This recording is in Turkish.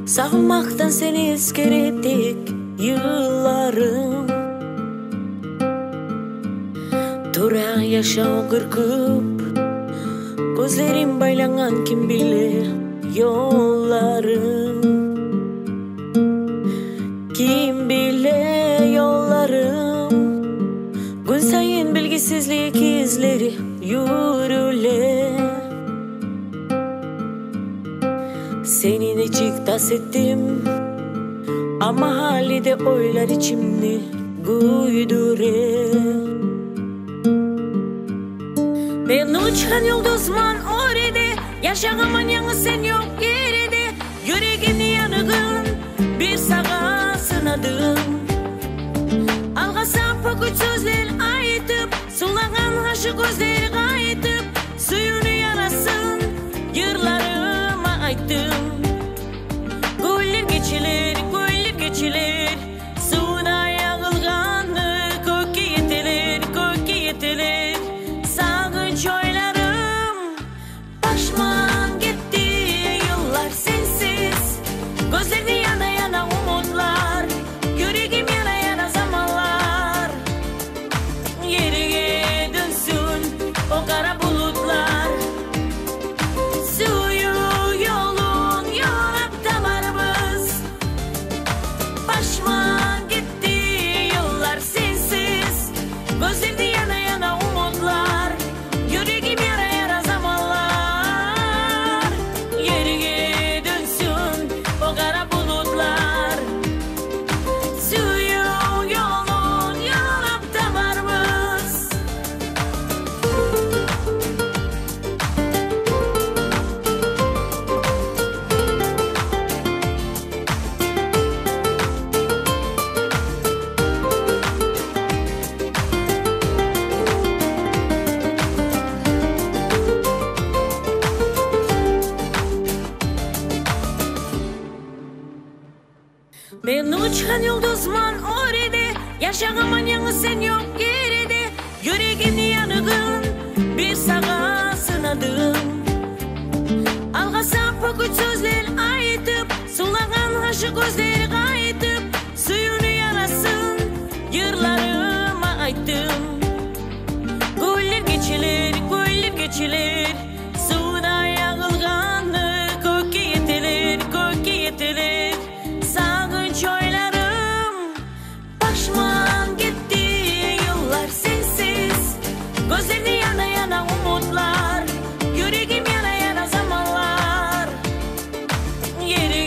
Sağmaktan seni eskerettik yıllarım. Tura yaşam kırkıp gözlerim baylanan kim bilir yollarım. Kim bilir yollarım. Gün sayın bilgisizlik izleri yürüle. Seni necik tas ettim ama halide oylar içimni güydüre. Ben uçan yıldızman orede, yaşağımın yanı sen yok yerede. Yüreğini yanıgın bir sağa sınadım. Alga sapı güç sözler ayıtıp, sulağan aşık gözleri kayıtıp, suyunu yarasın yırlarıma ayttım. Güller geçilir, suna yağılganı kökü yetilir. Sağınç oylarım, başman gitti yıllar sensiz. Gözlerini yana umutlar, yüreğim yana zamanlar. Geriye dönsün o kara bulutlar. Suyu yolun yolap damarımız. Başman gitti yıllar sensiz. Gözlerini yana umutlar. Yüreğim yara zamanlar. Geriye dönsün o kara bulutlar. Suyu yolun yolap damarımız. Ben uçan yıldızman orede, yaşağımın yanı sen yok yerede. Yüreğini yanıgın bir sağa sınadım. Alga sapı güç sözler ayıtıp, sulağan aşık gözleri kayıtıp, suyunu yarasın yırlarıma ayttım. Güller geçilir, suna yağılganı kökü yetilir. Sağınç oylarım, başman gitti yıllar sensiz. Gözlerini yana umutlar, yüreğim yana zamanlar. Yeri